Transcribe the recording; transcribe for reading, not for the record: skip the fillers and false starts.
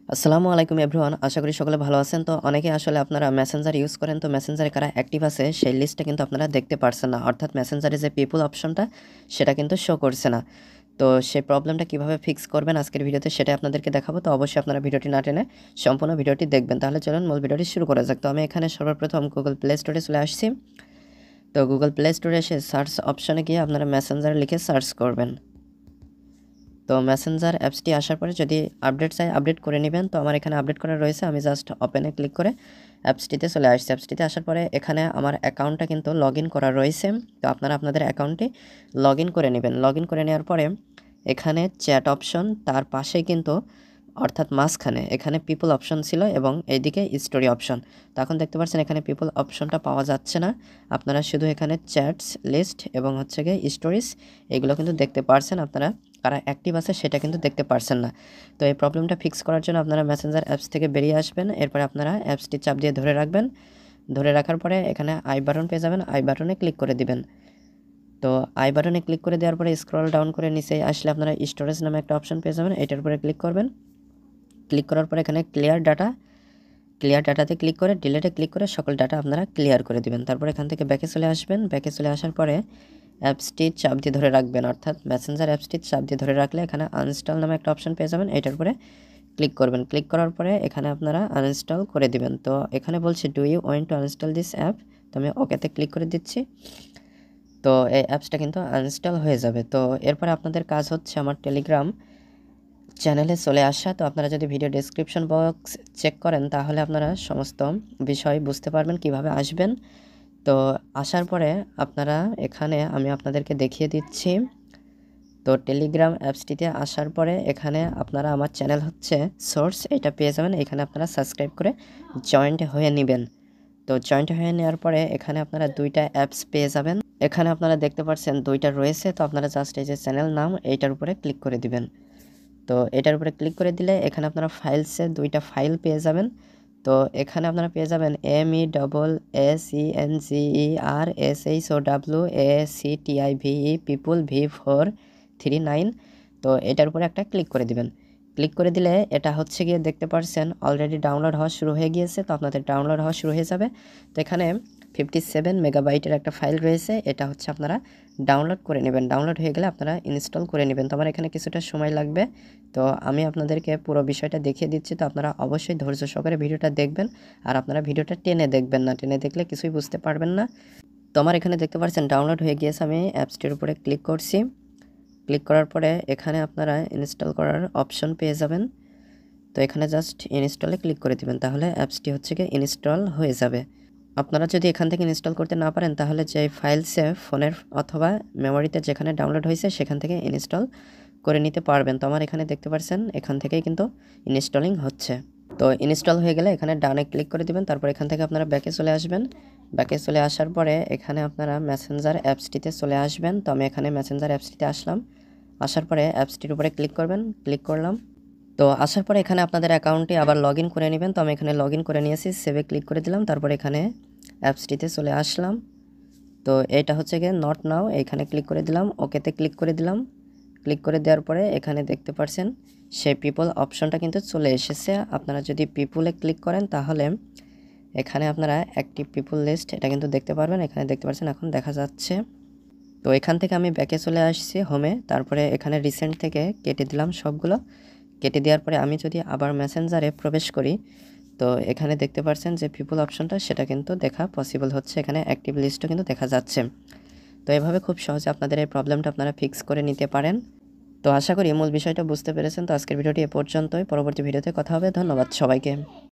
আসসালামু আলাইকুম এভরিওয়ান, আশা করি সকলে ভালো আছেন। তো অনেকে আসলে আপনারা মেসেঞ্জার ইউজ করেন, তো মেসেঞ্জারে কারা অ্যাক্টিভ আছে সেই লিস্টটা কিন্তু আপনারা দেখতে পারছেন না, অর্থাৎ মেসেঞ্জারে যে পিপল অপশনটা সেটা কিন্তু শো করছে না। তো সেই প্রবলেমটা কিভাবে ফিক্স করবেন আজকের ভিডিওতে সেটাই আপনাদেরকে দেখাবো। তো অবশ্যই আপনারা ভিডিওটি না টেনে সম্পূর্ণ ভিডিওটি দেখবেন। তাহলে চলুন মূল ভিডিওটি শুরু করা যাক। তো আমি এখানে সর্বপ্রথম গুগল প্লে স্টোরে চলে আসছি। তো গুগল প্লে স্টোরে এসে সার্চ অপশনে গিয়ে আপনারা মেসেঞ্জার লিখে সার্চ করবেন। তো মেসেঞ্জার অ্যাপসটি আসার পরে যদি আপডেট চাই আপডেট করে নেবেন। তো আমার এখানে আপডেট করা রয়েছে, আমি জাস্ট ওপেনে ক্লিক করে অ্যাপসটিতে চলে আসছি। অ্যাপসটিতে আসার পরে এখানে আমার অ্যাকাউন্টটা কিন্তু লগ ইন করা রয়েছে। তো আপনারা আপনাদের অ্যাকাউন্টটি লগ ইন করে নেবেন। লগ ইন করে নেওয়ার পরে এখানে চ্যাট অপশন, তার পাশেই কিন্তু অর্থাৎ মাঝখানে এখানে পিপল অপশন ছিল এবং এইদিকে স্টোরি অপশন। তো এখন দেখতে পাচ্ছেন এখানে পিপল অপশনটা পাওয়া যাচ্ছে না, আপনারা শুধু এখানে চ্যাটস লিস্ট এবং হচ্ছে গিয়ে স্টোরিজ এগুলো কিন্তু দেখতে পারছেন। আপনারা কারা অ্যাক্টিভ আছে সেটা কিন্তু দেখতে পারছেন না। তো এই প্রবলেমটা ফিক্স করার জন্য আপনারা মেসেঞ্জার অ্যাপস থেকে বেরিয়ে আসবেন। এরপরে আপনারা অ্যাপসটি চাপ দিয়ে ধরে রাখবেন। ধরে রাখার পরে এখানে আই বাটন পেয়ে যাবেন, আই বাটনে ক্লিক করে দিবেন। তো আই বাটনে ক্লিক করে দেওয়ার পরে স্ক্রল ডাউন করে নিচে আসলে আপনারা স্টোরেজ নামে একটা অপশন পেয়ে যাবেন, এটার উপরে ক্লিক করবেন। ক্লিক করার পরে এখানে ক্লিয়ার ডাটাতে ক্লিক করে ডিলেটে ক্লিক করে সকল ডাটা আপনারা ক্লিয়ার করে দিবেন। তারপর এখান থেকে ব্যাকে চলে আসবেন। ব্যাকে চলে আসার পরে অ্যাপসটি চাপ দিয়ে ধরে রাখবেন, অর্থাৎ মেসেঞ্জার অ্যাপসটি চাপ দিয়ে ধরে রাখলে এখানে আনইনস্টল নামে একটা অপশন পেয়ে যাবেন, এটার উপরে ক্লিক করবেন। ক্লিক করার পরে এখানে আপনারা আনইনস্টল করে দিবেন। তো এখানে বলছে do you want to uninstall this app, তো আমি ওকেতে ক্লিক করে দিচ্ছি। তো এই অ্যাপসটা কিন্তু আনইনস্টল হয়ে যাবে। তো এরপরে আপনাদের কাজ হচ্ছে আমার টেলিগ্রাম চ্যানেলে চলে আসা। তো আপনারা যদি ভিডিও ডেসক্রিপশন বক্স চেক করেন তাহলে আপনারা সমস্ত বিষয় বুঝতে পারবেন কিভাবে আসবেন। তো আসার পরে আপনারা এখানে আমি আপনাদেরকে দেখিয়ে দিচ্ছি। তো টেলিগ্রাম অ্যাপসটিতে আসার পরে এখানে আপনারা আমার চ্যানেল হচ্ছে সোর্স, এটা পেয়ে যাবেন। এখানে আপনারা সাবস্ক্রাইব করে জয়েন্ট হয়ে নেবেন। তো জয়েন্ট হয়ে নেওয়ার পরে এখানে আপনারা দুইটা অ্যাপস পেয়ে যাবেন। এখানে আপনারা দেখতে পাচ্ছেন দুইটা রয়েছে। তো আপনারা জাস্ট এই যে চ্যানেল নাম এইটার উপরে ক্লিক করে দিবেন। তো এটার উপরে ক্লিক করে দিলে এখানে আপনারা ফাইলসে দুইটা ফাইল পেয়ে যাবেন। তো এখানে আপনারা পেয়ে যাবেন MESSENGERSHOWACTIVE পিপুল V439। তো এটার উপরে একটা ক্লিক করে দিবেন। ক্লিক করে দিলে এটা হচ্ছে গিয়ে দেখতে পাচ্ছেন অলরেডি ডাউনলোড হওয়া শুরু হয়ে গিয়েছে। তো আপনাদের ডাউনলোড হওয়া শুরু হয়ে যাবে। তো এখানে 57 মেগাবাইটের একটা ফাইল রয়েছে, এটা হচ্ছে আপনারা ডাউনলোড করে নেবেন। ডাউনলোড হয়ে গেলে আপনারা ইনস্টল করে নেবেন। তো আমার এখানে কিছুটা সময় লাগবে, তো আমি আপনাদেরকে পুরো বিষয়টা দেখিয়ে দিচ্ছি। তো আপনারা অবশ্যই ধৈর্য সহকারে ভিডিওটা দেখবেন, আর আপনারা ভিডিওটা টেনে দেখবেন না, টেনে দেখলে কিছুই বুঝতে পারবেন না। তো আমার এখানে দেখতে পাচ্ছেন ডাউনলোড হয়ে গিয়েছে, আমি অ্যাপসটির উপরে ক্লিক করছি। ক্লিক করার পরে এখানে আপনারা ইনস্টল করার অপশন পেয়ে যাবেন। তো এখানে জাস্ট ইনস্টলে ক্লিক করে দিবেন, তাহলে অ্যাপসটি হচ্ছে গিয়ে ইনস্টল হয়ে যাবে। আপনারা যদি এখান থেকে ইনস্টল করতে না পারেন তাহলে যে ফাইলসে ফোনের অথবা মেমোরিতে যেখানে ডাউনলোড হয়েছে সেখান থেকে ইনস্টল করে নিতে পারবেন। তো আমার এখানে দেখতে পাচ্ছেন এখান থেকেই কিন্তু ইনস্টলিং হচ্ছে। তো ইনস্টল হয়ে গেলে এখানে ডানে ক্লিক করে দিবেন। তারপর এখান থেকে আপনারা ব্যাকে চলে আসবেন। ব্যাকে চলে আসার পরে এখানে আপনারা মেসেঞ্জার অ্যাপসটিতে চলে আসবেন। তো আমি এখানে মেসেঞ্জার অ্যাপসটিতে আসলাম। আসার পরে অ্যাপসটির উপরে ক্লিক করবেন। ক্লিক করলাম। তো আসার পরে এখানে আপনাদের অ্যাকাউন্টটি আবার লগ ইন করে নেবেন। তো আমি এখানে লগ ইন করে নিয়েছি, সেভে ক্লিক করে দিলাম। তারপর এখানে অ্যাপসটিতে চলে আসলাম। তো এটা হচ্ছে গিয়ে নট নাও, এখানে ক্লিক করে দিলাম, ওকেতে ক্লিক করে দিলাম। ক্লিক করে দেওয়ার পরে এখানে দেখতে পাচ্ছেন সেই পিপল অপশনটা কিন্তু চলে এসেছে। আপনারা যদি পিপুলে ক্লিক করেন তাহলে এখানে আপনারা অ্যাক্টিভ পিপল লিস্ট এটা কিন্তু দেখতে পারবেন। এখানে দেখতে পাচ্ছেন এখন দেখা যাচ্ছে। তো এখান থেকে আমি ব্যাকে চলে আসছি হোমে, তারপরে এখানে রিসেন্ট থেকে কেটে দিলাম সবগুলো। কেটে দেওয়ার পরে আমি যদি আবার মেসেঞ্জারে প্রবেশ করি তো এখানে দেখতে পাচ্ছেন যে পিপল অপশনটা সেটা কিন্তু দেখা পসিবল হচ্ছে, এখানে অ্যাক্টিভ লিস্টও কিন্তু দেখা যাচ্ছে। তো এভাবে খুব সহজে আপনাদের এই প্রবলেমটা আপনারা ফিক্স করে নিতে পারেন। তো আশা করি মূল বিষয়টা বুঝতে পেরেছেন। তো আজকের ভিডিওটি এ পর্যন্তই, পরবর্তী ভিডিওতে কথা হবে। ধন্যবাদ সবাইকে।